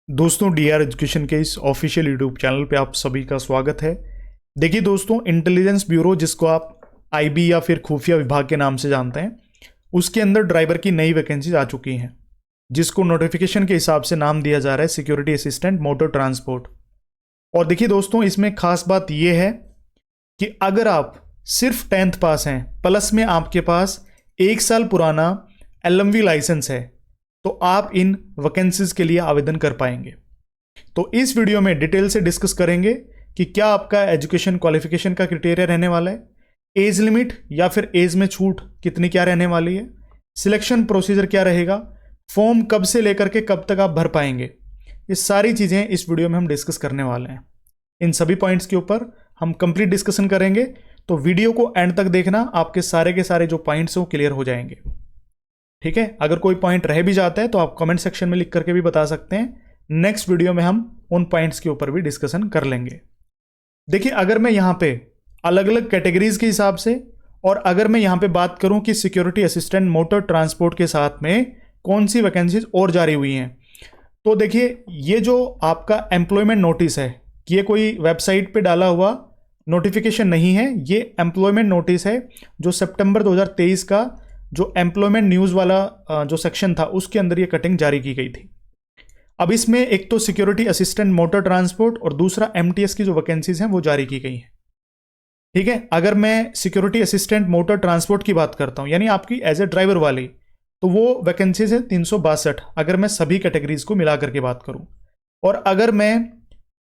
दोस्तों D R education के इस ऑफिशियल यूट्यूब चैनल पे आप सभी का स्वागत है। देखिए दोस्तों, इंटेलिजेंस ब्यूरो जिसको आप आईबी या फिर खुफिया विभाग के नाम से जानते हैं, उसके अंदर ड्राइवर की नई वैकेंसीज आ चुकी हैं, जिसको नोटिफिकेशन के हिसाब से नाम दिया जा रहा है सिक्योरिटी असिस्टेंट मोटर ट्रांसपोर्ट। और देखिए दोस्तों, इसमें खास बात यह है कि अगर आप सिर्फ 10th पास हैं प्लस में आपके पास 1 साल पुराना एलएमवी लाइसेंस है, तो आप इन वैकेंसीज के लिए आवेदन कर पाएंगे। तो इस वीडियो में डिटेल से डिस्कस करेंगे कि क्या आपका एजुकेशन क्वालिफिकेशन का क्राइटेरिया रहने वाला है, एज लिमिट या फिर एज में छूट कितनी क्या रहने वाली है, सिलेक्शन प्रोसीजर क्या रहेगा, फॉर्म कब से लेकर के कब तक आप भर पाएंगे। ये सारी चीज़ें इस वीडियो में हम डिस्कस करने वाले हैं। इन सभी पॉइंट्स के ऊपर हम कंप्लीट डिस्कशन करेंगे, तो वीडियो को एंड तक देखना, आपके सारे के सारे जो पॉइंट्स हैं वो क्लियर हो जाएंगे। ठीक है, अगर कोई पॉइंट रह भी जाता है तो आप कमेंट सेक्शन में लिख करके भी बता सकते हैं। नेक्स्ट वीडियो में हम उन पॉइंट्स के ऊपर भी डिस्कशन कर लेंगे। देखिए, अगर मैं यहाँ पे अलग अलग कैटेगरीज के हिसाब से, और अगर मैं यहाँ पे बात करूँ कि सिक्योरिटी असिस्टेंट मोटर ट्रांसपोर्ट के साथ में कौन सी वैकेंसीज और जारी हुई हैं, तो देखिए ये जो आपका एम्प्लॉयमेंट नोटिस है, ये कोई वेबसाइट पे डाला हुआ नोटिफिकेशन नहीं है, ये एम्प्लॉयमेंट नोटिस है जो सितंबर 2023 का जो एम्प्लॉयमेंट न्यूज़ वाला जो सेक्शन था उसके अंदर ये कटिंग जारी की गई थी। अब इसमें एक तो सिक्योरिटी असिस्टेंट मोटर ट्रांसपोर्ट और दूसरा एमटीएस की जो वैकेंसीज हैं वो जारी की गई हैं। ठीक है, अगर मैं सिक्योरिटी असिस्टेंट मोटर ट्रांसपोर्ट की बात करता हूं, यानी आपकी एज ए ड्राइवर वाली, तो वो वैकेंसीज है 362, अगर मैं सभी कैटेगरीज को मिला करके बात करूं। और अगर मैं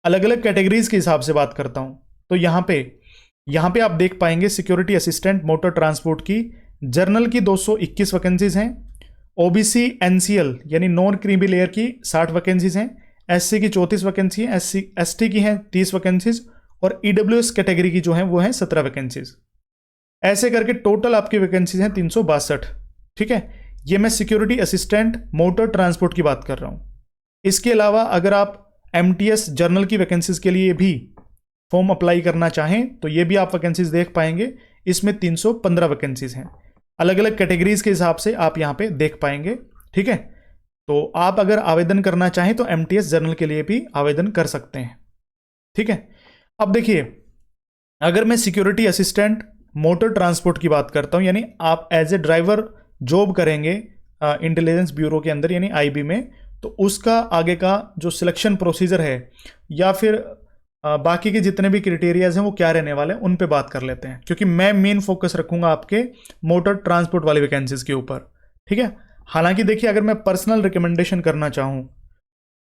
अलग अलग कैटेगरीज के हिसाब से बात करता हूं, तो यहाँ पे आप देख पाएंगे सिक्योरिटी असिस्टेंट मोटर ट्रांसपोर्ट की जर्नल की 221 वैकेंसीज हैं, ओबीसी एनसीएल यानी नॉन क्रीमी लेयर की 60 वैकेंसीज हैं, एससी की 34 वैकेंसी हैं, एसटी की हैं 30 वैकेंसीज, और ईडब्ल्यूएस कैटेगरी की जो हैं वो हैं 17 वैकेंसीज। ऐसे करके टोटल आपकी वैकेंसीज हैं 362। ठीक है, ये मैं सिक्योरिटी असिस्टेंट मोटर ट्रांसपोर्ट की बात कर रहा हूं। इसके अलावा अगर आप एमटीएस जर्नल की वैकेंसीज के लिए भी फॉर्म अप्लाई करना चाहें तो ये भी आप वैकेंसीज देख पाएंगे। इसमें 315 वैकेंसीज हैं, अलग अलग कैटेगरीज के हिसाब से आप यहाँ पे देख पाएंगे। ठीक है, तो आप अगर आवेदन करना चाहें तो एमटीएस जर्नल के लिए भी आवेदन कर सकते हैं। ठीक है, अब देखिए, अगर मैं सिक्योरिटी असिस्टेंट मोटर ट्रांसपोर्ट की बात करता हूं, यानी आप एज ए ड्राइवर जॉब करेंगे इंटेलिजेंस ब्यूरो के अंदर यानी आईबी में, तो उसका आगे का जो सिलेक्शन प्रोसीजर है या फिर बाकी के जितने भी क्राइटेरियाज हैं वो क्या रहने वाले हैं उन पे बात कर लेते हैं, क्योंकि मैं मेन फोकस रखूंगा आपके मोटर ट्रांसपोर्ट वाली वैकेंसीज के ऊपर। ठीक है, हालांकि देखिए, अगर मैं पर्सनल रिकमेंडेशन करना चाहूँ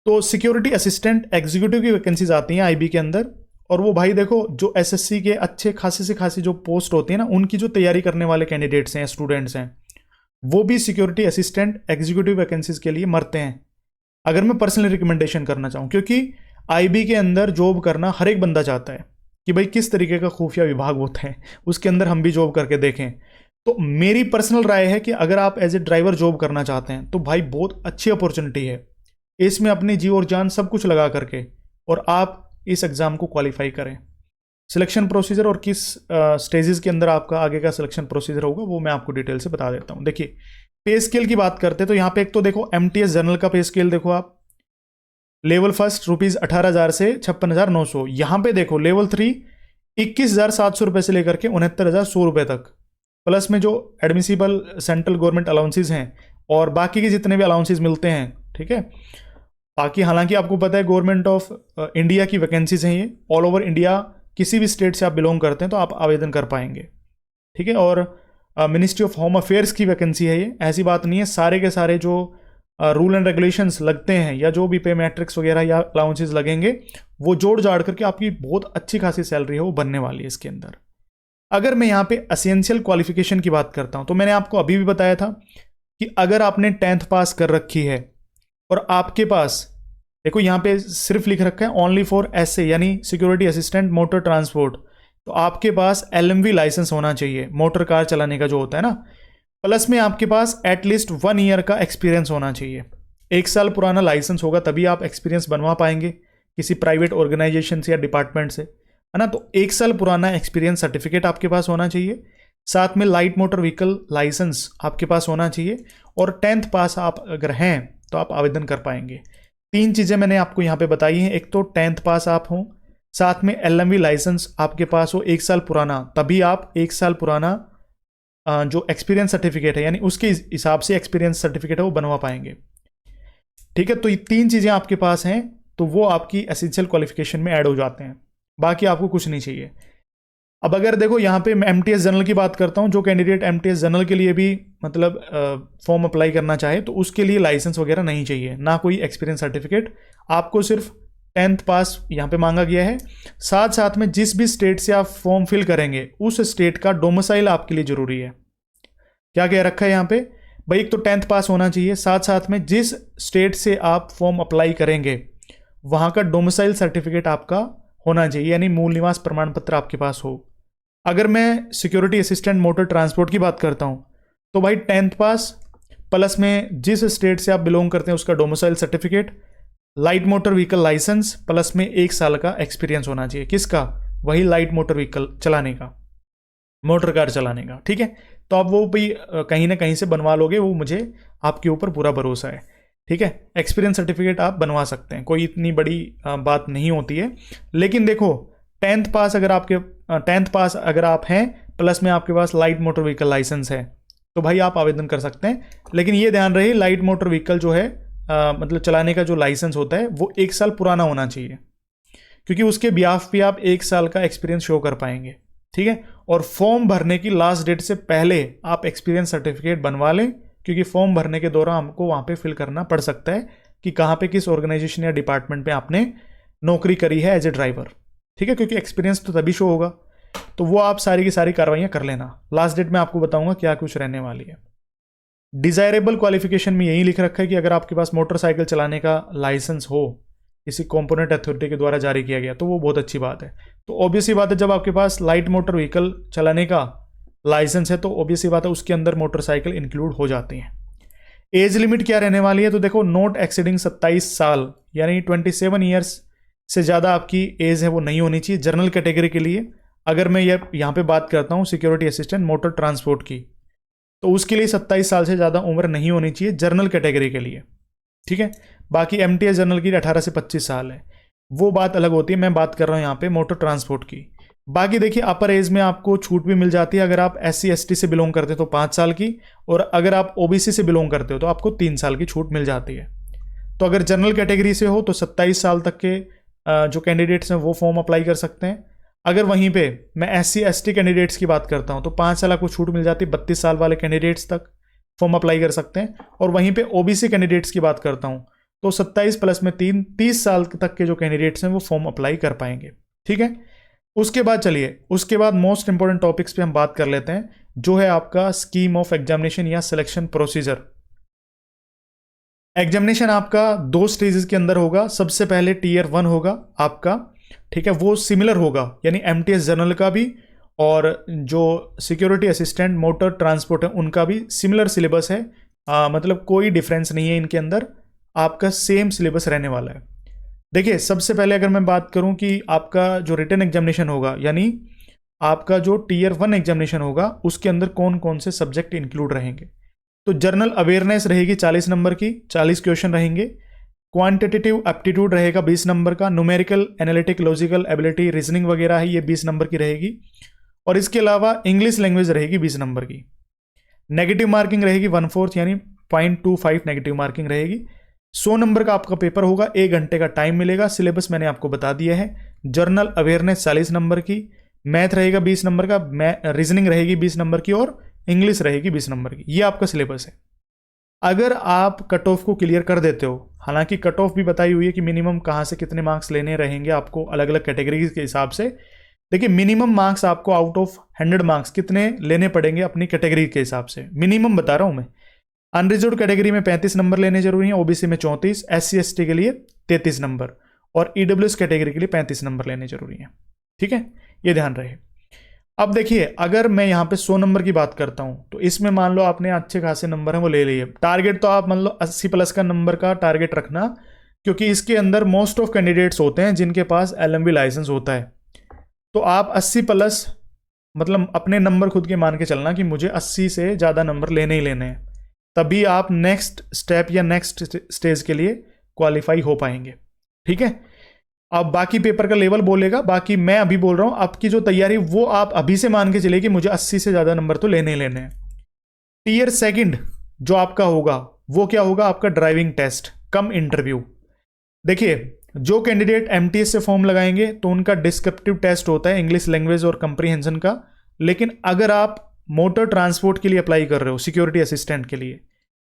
तो सिक्योरिटी असिस्टेंट एग्जीक्यूटिव की वैकेंसीज आती हैं आईबी के अंदर, और वो भाई देखो, जो एसएससी के अच्छे खासे से खासी जो पोस्ट होती है ना, उनकी जो तैयारी करने वाले कैंडिडेट्स हैं, स्टूडेंट्स हैं, वो भी सिक्योरिटी असिस्टेंट एग्जीक्यूटिव वैकेंसीज के लिए मरते हैं, अगर मैं पर्सनली रिकमेंडेशन करना चाहूँ। क्योंकि आईबी के अंदर जॉब करना हर एक बंदा चाहता है कि भाई किस तरीके का खुफिया विभाग होता है, उसके अंदर हम भी जॉब करके देखें। तो मेरी पर्सनल राय है कि अगर आप एज ए ड्राइवर जॉब करना चाहते हैं तो भाई बहुत अच्छी अपॉर्चुनिटी है, इसमें अपनी जी और जान सब कुछ लगा करके और आप इस एग्ज़ाम को क्वालिफाई करें। सिलेक्शन प्रोसीजर और किस स्टेजेस के अंदर आपका आगे का सिलेक्शन प्रोसीजर होगा वो मैं आपको डिटेल से बता देता हूँ। देखिए, पे स्केल की बात करते हैं तो यहाँ पे एक तो देखो एमटीएस जर्नल का पे स्केल देखो आप, लेवल फर्स्ट ₹18,000 से 56,900। यहाँ पे देखो लेवल 3 21,700 रुपये से लेकर के 69,100 रुपये तक, प्लस में जो एडमिसिबल सेंट्रल गवर्नमेंट अलाउंसेज हैं और बाकी के जितने भी अलाउंसेज मिलते हैं। ठीक है, बाकी हालांकि आपको पता है गवर्नमेंट ऑफ इंडिया की वैकेंसीज हैं, ये ऑल ओवर इंडिया, किसी भी स्टेट से आप बिलोंग करते हैं तो आप आवेदन कर पाएंगे। ठीक है, और मिनिस्ट्री ऑफ होम अफेयर्स की वैकेंसी है ये, ऐसी बात नहीं है, सारे के सारे जो रूल एंड रेगुलेशंस लगते हैं या जो भी पे मैट्रिक्स वगैरह या अलाउंसेस लगेंगे वो जोड़ जाड़ करके आपकी बहुत अच्छी खासी सैलरी है वो बनने वाली है इसके अंदर। अगर मैं यहाँ पे एसेंशियल क्वालिफिकेशन की बात करता हूँ तो मैंने आपको अभी भी बताया था कि अगर आपने 10th पास कर रखी है और आपके पास, देखो यहाँ पे सिर्फ लिख रखा है ओनली फॉर एसए यानी सिक्योरिटी असिस्टेंट मोटर ट्रांसपोर्ट, तो आपके पास एलएमवी लाइसेंस होना चाहिए मोटर कार चलाने का जो होता है ना, प्लस में आपके पास एटलीस्ट 1 ईयर का एक्सपीरियंस होना चाहिए। 1 साल पुराना लाइसेंस होगा तभी आप एक्सपीरियंस बनवा पाएंगे किसी प्राइवेट ऑर्गेनाइजेशन से या डिपार्टमेंट से, है ना। तो 1 साल पुराना एक्सपीरियंस सर्टिफिकेट आपके पास होना चाहिए, साथ में लाइट मोटर व्हीकल लाइसेंस आपके पास होना चाहिए, और 10th पास आप अगर हैं तो आप आवेदन कर पाएंगे। तीन चीज़ें मैंने आपको यहाँ पे बताई हैं। एक तो 10th पास आप हों, साथ में LMV लाइसेंस आपके पास हो 1 साल पुराना, तभी आप 1 साल पुराना जो एक्सपीरियंस सर्टिफिकेट है यानी उसके हिसाब से एक्सपीरियंस सर्टिफिकेट है वो बनवा पाएंगे। ठीक है, तो ये तीन चीज़ें आपके पास हैं तो वो आपकी एसेंशियल क्वालिफिकेशन में ऐड हो जाते हैं, बाकी आपको कुछ नहीं चाहिए। अब अगर देखो यहाँ पे मैं MTS जनरल की बात करता हूँ, जो कैंडिडेट MTS जनरल के लिए भी मतलब फॉर्म अप्लाई करना चाहे तो उसके लिए लाइसेंस वगैरह नहीं चाहिए, ना कोई एक्सपीरियंस सर्टिफिकेट, आपको सिर्फ 10th पास यहाँ पे मांगा गया है। साथ साथ में जिस भी स्टेट से आप फॉर्म फिल करेंगे उस स्टेट का डोमिसाइल आपके लिए जरूरी है। क्या कह रखा है यहाँ पे भाई, एक तो 10th पास होना चाहिए, साथ साथ में जिस स्टेट से आप फॉर्म अप्लाई करेंगे वहाँ का डोमिसाइल सर्टिफिकेट आपका होना चाहिए, यानी मूल निवास प्रमाण पत्र आपके पास हो। अगर मैं सिक्योरिटी असिस्टेंट मोटर ट्रांसपोर्ट की बात करता हूँ तो भाई 10th पास प्लस में जिस स्टेट से आप बिलोंग करते हैं उसका domicile certificate, light motor vehicle licence plus में 1 साल का एक्सपीरियंस होना चाहिए। किसका? वही लाइट मोटर व्हीकल चलाने का, मोटर कार चलाने का। ठीक है, तो आप वो भी कहीं ना कहीं से बनवा लोगे, वो मुझे आपके ऊपर पूरा भरोसा है। ठीक है, एक्सपीरियंस सर्टिफिकेट आप बनवा सकते हैं, कोई इतनी बड़ी बात नहीं होती है। लेकिन देखो 10th पास अगर आप हैं प्लस में आपके पास लाइट मोटर व्हीकल लाइसेंस है तो भाई आप आवेदन कर सकते हैं। लेकिन ये ध्यान रहे लाइट मोटर व्हीकल जो है मतलब चलाने का जो लाइसेंस होता है वो 1 साल पुराना होना चाहिए, क्योंकि उसके बिहाफ पे आप 1 साल का एक्सपीरियंस शो कर पाएंगे। ठीक है, और फॉर्म भरने की लास्ट डेट से पहले आप एक्सपीरियंस सर्टिफिकेट बनवा लें, क्योंकि फॉर्म भरने के दौरान हमको वहाँ पे फिल करना पड़ सकता है कि कहाँ पे किस ऑर्गेनाइजेशन या डिपार्टमेंट में आपने नौकरी करी है एज ए ड्राइवर। ठीक है, क्योंकि एक्सपीरियंस तो तभी शो होगा, तो वो आप सारी की सारी कार्रवाइयाँ कर लेना। लास्ट डेट में आपको बताऊंगा क्या कुछ रहने वाली है। डिजायरेबल क्वालिफिकेशन में यही लिख रखा है कि अगर आपके पास मोटरसाइकिल चलाने का लाइसेंस हो, किसी कॉम्पोनेंट अथॉरिटी के द्वारा जारी किया गया, तो वो बहुत अच्छी बात है। तो ऑब्वियसली बात है जब आपके पास लाइट मोटर व्हीकल चलाने का लाइसेंस है तो ऑब्वियसली बात है उसके अंदर मोटरसाइकिल इंक्लूड हो जाती हैं। एज लिमिट क्या रहने वाली है, तो देखो नॉट एक्सीडिंग 27 साल यानी 27 ईयर्स से ज़्यादा आपकी एज है वो नहीं होनी चाहिए जनरल कैटेगरी के लिए। अगर मैं यहाँ पे बात करता हूँ सिक्योरिटी असिस्टेंट मोटर ट्रांसपोर्ट की, तो उसके लिए 27 साल से ज़्यादा उम्र नहीं होनी चाहिए जनरल कैटेगरी के लिए। ठीक है, बाकी MTS जनरल की 18 से 25 साल है, वो बात अलग होती है। मैं बात कर रहा हूँ यहाँ पे मोटर ट्रांसपोर्ट की। बाकी देखिए अपर एज में आपको छूट भी मिल जाती है, अगर आप SC ST से बिलोंग करते हो तो 5 साल की, और अगर आप OBC से बिलोंग करते हो तो आपको 3 साल की छूट मिल जाती है। तो अगर जनरल कैटेगरी से हो तो 27 साल तक के जो कैंडिडेट्स हैं वो फॉर्म अप्लाई कर सकते हैं। अगर वहीं पे मैं SC ST कैंडिडेट्स की बात करता हूं तो 5 साल आपको छूट मिल जाती है, 32 साल वाले कैंडिडेट्स तक फॉर्म अप्लाई कर सकते हैं। और वहीं पे OBC कैंडिडेट्स की बात करता हूं तो 27 प्लस में 3 30 साल तक के जो कैंडिडेट्स हैं वो फॉर्म अप्लाई कर पाएंगे। ठीक है, उसके बाद चलिए उसके बाद मोस्ट इंपॉर्टेंट टॉपिक्स पे हम बात कर लेते हैं, जो है आपका स्कीम ऑफ एग्जामिनेशन या सिलेक्शन प्रोसीजर। एग्जामिनेशन आपका 2 स्टेजेस के अंदर होगा। सबसे पहले Tier 1 होगा आपका, ठीक है, वो सिमिलर होगा यानी MTS जनरल का भी और जो सिक्योरिटी असिस्टेंट मोटर ट्रांसपोर्ट है उनका भी सिमिलर सिलेबस है, मतलब कोई डिफरेंस नहीं है इनके अंदर, आपका सेम सिलेबस रहने वाला है। देखिए सबसे पहले अगर मैं बात करूं कि आपका जो रिटन एग्जामिनेशन होगा यानी आपका जो Tier 1 एग्जामिनेशन होगा उसके अंदर कौन कौन से सब्जेक्ट इंक्लूड रहेंगे। तो जनरल अवेयरनेस रहेगी 40 नंबर की, 40 क्वेश्चन रहेंगे। क्वांटिटेटिव एप्टीट्यूड रहेगा 20 नंबर का। Numerical analytic logical ability reasoning वगैरह है ये 20 नंबर की रहेगी। और इसके अलावा इंग्लिश लैंग्वेज रहेगी 20 नंबर की। नेगेटिव मार्किंग रहेगी 1/4 यानी 0.25 नेगेटिव मार्किंग रहेगी। 100 नंबर का आपका पेपर होगा, 1 घंटे का टाइम मिलेगा। सिलेबस मैंने आपको बता दिया है। जर्नल अवेयरनेस 40 नंबर की, मैथ रहेगा 20 नंबर का, रीजनिंग रहेगी 20 नंबर की और इंग्लिश रहेगी 20 नंबर की। ये आपका सिलेबस है। अगर आप कट ऑफ को क्लियर कर देते हो, हालांकि कट ऑफ भी बताई हुई है कि मिनिमम कहाँ से कितने मार्क्स लेने रहेंगे आपको अलग अलग कैटेगरीज के हिसाब से। देखिए मिनिमम मार्क्स आपको आउट ऑफ 100 मार्क्स कितने लेने पड़ेंगे अपनी कैटेगरी के हिसाब से, मिनिमम बता रहा हूँ मैं। अनरिजर्व्ड कैटेगरी में 35 नंबर लेने जरूरी है, OBC में 34, SC ST के लिए 33 नंबर और EWS कैटेगरी के लिए 35 नंबर लेने जरूरी है। ठीक है, ये ध्यान रहे। अब देखिए अगर मैं यहाँ पे 100 नंबर की बात करता हूँ तो इसमें मान लो आपने अच्छे खासे नंबर हैं वो ले लिए। टारगेट तो आप मान लो 80 प्लस का नंबर का टारगेट रखना, क्योंकि इसके अंदर मोस्ट ऑफ कैंडिडेट्स होते हैं जिनके पास LMV लाइसेंस होता है। तो आप 80 प्लस मतलब अपने नंबर खुद के मान के चलना कि मुझे 80 से ज़्यादा नंबर लेने ही लेने हैं, तभी आप नेक्स्ट स्टेप या नेक्स्ट स्टेज के लिए क्वालिफाई हो पाएंगे। ठीक है, अब बाकी पेपर का लेवल बोलेगा, बाकी मैं अभी बोल रहा हूं आपकी जो तैयारी वो आप अभी से मान के चलिए कि मुझे 80 से ज्यादा नंबर तो लेने ही लेने हैं। टीयर सेकंड जो आपका होगा वो क्या होगा, आपका ड्राइविंग टेस्ट कम इंटरव्यू। देखिए, जो कैंडिडेट एमटीएस से फॉर्म लगाएंगे तो उनका डिस्क्रिप्टिव टेस्ट होता है इंग्लिश लैंग्वेज और कंप्रीहेंशन का, लेकिन अगर आप मोटर ट्रांसपोर्ट के लिए अप्लाई कर रहे हो सिक्योरिटी असिस्टेंट के लिए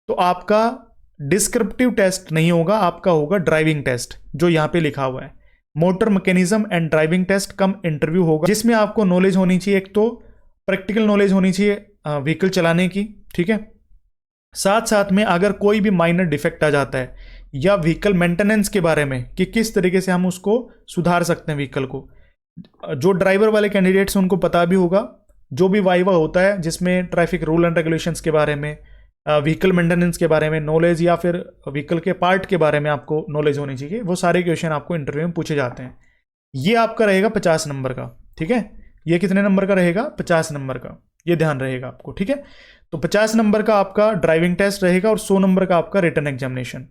तो आपका डिस्क्रिप्टिव टेस्ट नहीं होगा, आपका होगा ड्राइविंग टेस्ट जो यहां पे लिखा हुआ है, motor mechanism and driving test cum interview होगा, जिसमें आपको नॉलेज होनी चाहिए, एक तो प्रैक्टिकल नॉलेज होनी चाहिए व्हीकल चलाने की। ठीक है, साथ साथ में अगर कोई भी माइनर डिफेक्ट आ जाता है या व्हीकल मेंटेनेंस के बारे में कि किस तरीके से हम उसको सुधार सकते हैं व्हीकल को, जो ड्राइवर वाले कैंडिडेट्स उनको पता भी होगा। जो भी वाइवा होता है जिसमें ट्रैफिक रूल एंड रेगुलेशंस के बारे में, व्हीकल मेंटेनेंस के बारे में नॉलेज या फिर व्हीकल के पार्ट के बारे में आपको नॉलेज होनी चाहिए, वो सारे क्वेश्चन आपको इंटरव्यू में पूछे जाते हैं। ये आपका रहेगा 50 नंबर का। ठीक है, ये कितने नंबर का रहेगा, 50 नंबर का, ये ध्यान रहेगा आपको। ठीक है, तो 50 नंबर का आपका ड्राइविंग टेस्ट रहेगा और 100 नंबर का आपका रिटन एग्जामिनेशन।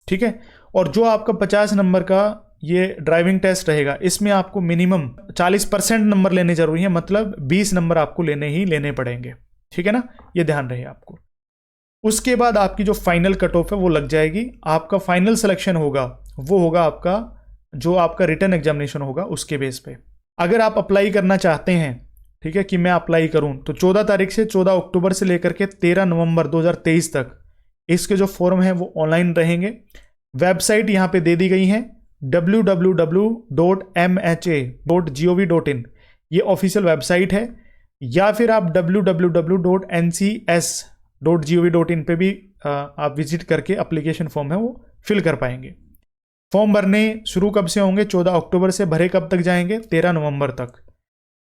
ठीक है, और जो आपका 50 नंबर का ये ड्राइविंग टेस्ट रहेगा इसमें आपको मिनिमम 40% नंबर लेने जरूरी है, मतलब 20 नंबर आपको लेने ही लेने पड़ेंगे। ठीक है ना, ये ध्यान रहे आपको। उसके बाद आपकी जो फाइनल कट ऑफ है वो लग जाएगी, आपका फाइनल सिलेक्शन होगा वो होगा आपका जो आपका रिटन एग्जामिनेशन होगा उसके बेस पे। अगर आप अप्लाई करना चाहते हैं, ठीक है, कि मैं अप्लाई करूं, तो 14 तारीख से 14 अक्टूबर से लेकर के 13 नवंबर 2023 तक इसके जो फॉर्म है वो ऑनलाइन रहेंगे। वेबसाइट यहां पे दे दी गई है www.mha.gov.in, ये ऑफिशियल वेबसाइट है, या फिर आप www.ncs.gov.in पे भी आप विजिट करके एप्लीकेशन फॉर्म है वो फिल कर पाएंगे। फॉर्म भरने शुरू कब से होंगे, 14 अक्टूबर से, भरे कब तक जाएंगे, 13 नवंबर तक।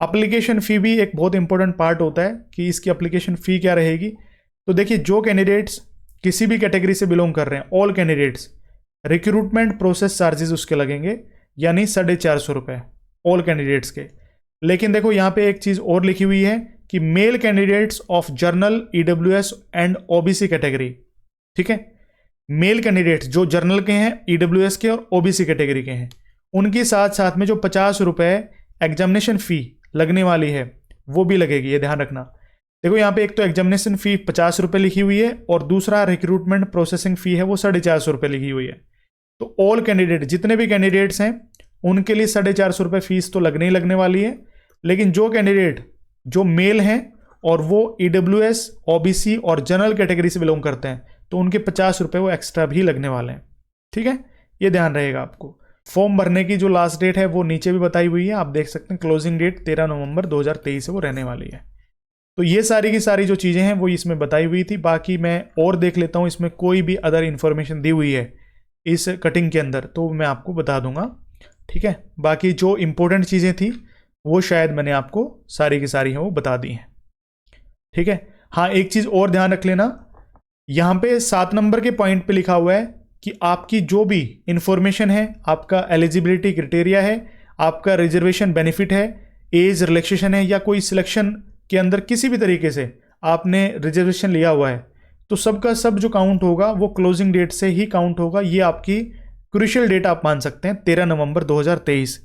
एप्लीकेशन फ़ी भी एक बहुत इंपॉर्टेंट पार्ट होता है कि इसकी एप्लीकेशन फ़ी क्या रहेगी। तो देखिए, जो कैंडिडेट्स किसी भी कैटेगरी से बिलोंग कर रहे हैं, all candidates, recruitment process charges उसके लगेंगे, यानी 450 रुपये ऑल कैंडिडेट्स के। लेकिन देखो यहाँ पे एक चीज़ और लिखी हुई है कि male candidates of journal, EWS and OBC category. ठीक है, मेल कैंडिडेट्स जो जर्नल के हैं, ईडब्ल्यूएस के और ओबीसी कैटेगरी के हैं, उनके साथ साथ में जो 50 रुपये एग्जामिनेशन फ़ी लगने वाली है वो भी लगेगी, ये ध्यान रखना। देखो यहाँ पे एक तो एग्जामिनेशन फ़ी 50 रुपये लिखी हुई है और दूसरा रिक्रूटमेंट प्रोसेसिंग फ़ी है वो 450 रुपये लिखी हुई है। तो ऑल कैंडिडेट, जितने भी कैंडिडेट्स हैं उनके लिए 450 रुपये फीस तो लगने ही लगने वाली है। लेकिन जो कैंडिडेट जो मेल हैं और वो ईडब्ल्यूएस, ओबीसी और जनरल कैटेगरी से बिलोंग करते हैं तो उनके 50 रुपये वो एक्स्ट्रा भी लगने वाले हैं। ठीक है, ये ध्यान रहेगा आपको। फॉर्म भरने की जो लास्ट डेट है वो नीचे भी बताई हुई है, आप देख सकते हैं, क्लोजिंग डेट 13 नवंबर 2023 से वो रहने वाली है। तो ये सारी की सारी जो चीज़ें हैं वो इसमें बताई हुई थी। बाकी मैं और देख लेता हूँ इसमें कोई भी अदर इन्फॉर्मेशन दी हुई है इस कटिंग के अंदर तो मैं आपको बता दूंगा। ठीक है, बाकी जो इंपॉर्टेंट चीज़ें थी वो शायद मैंने आपको सारी की सारी हैं वो बता दी हैं। ठीक है, हाँ, एक चीज़ और ध्यान रख लेना, यहाँ पे 7 नंबर के पॉइंट पे लिखा हुआ है कि आपकी जो भी इंफॉर्मेशन है, आपका एलिजिबिलिटी क्राइटेरिया है, आपका रिजर्वेशन बेनिफिट है, एज रिलैक्सेशन है, या कोई सिलेक्शन के अंदर किसी भी तरीके से आपने रिजर्वेशन लिया हुआ है, तो सबका सब जो काउंट होगा वो क्लोजिंग डेट से ही काउंट होगा। ये आपकी क्रूशियल डेट आप मान सकते हैं 13 नवंबर 2023।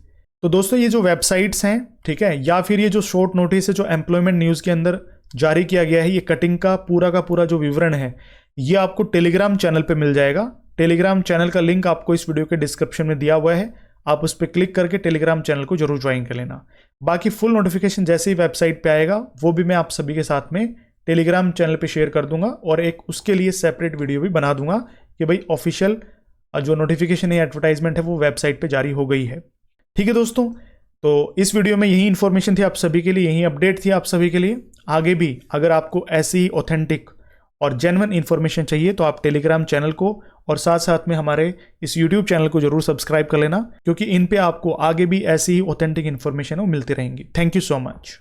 तो दोस्तों, ये जो वेबसाइट्स हैं, ठीक है, या फिर ये जो शॉर्ट नोटिस है जो एम्प्लॉयमेंट न्यूज़ के अंदर जारी किया गया है, ये कटिंग का पूरा जो विवरण है ये आपको टेलीग्राम चैनल पे मिल जाएगा। टेलीग्राम चैनल का लिंक आपको इस वीडियो के डिस्क्रिप्शन में दिया हुआ है, आप उस पर क्लिक करके टेलीग्राम चैनल को जरूर ज्वाइन कर लेना। बाकी फुल नोटिफिकेशन जैसे ही वेबसाइट पे आएगा वो भी मैं आप सभी के साथ में टेलीग्राम चैनल पे शेयर कर दूंगा और एक उसके लिए सेपरेट वीडियो भी बना दूंगा कि भाई ऑफिशियल जो नोटिफिकेशन है, एडवर्टाइजमेंट है, वो वेबसाइट पे जारी हो गई है। ठीक है दोस्तों, तो इस वीडियो में यही इन्फॉर्मेशन थी आप सभी के लिए, यही अपडेट थी आप सभी के लिए। आगे भी अगर आपको ऐसी ही ऑथेंटिक और जेन्युइन इन्फॉर्मेशन चाहिए तो आप टेलीग्राम चैनल को और साथ साथ में हमारे इस यूट्यूब चैनल को जरूर सब्सक्राइब कर लेना, क्योंकि इन पे आपको आगे भी ऐसी ही ऑथेंटिक इन्फॉर्मेशन मिलती रहेंगी। Thank you so much.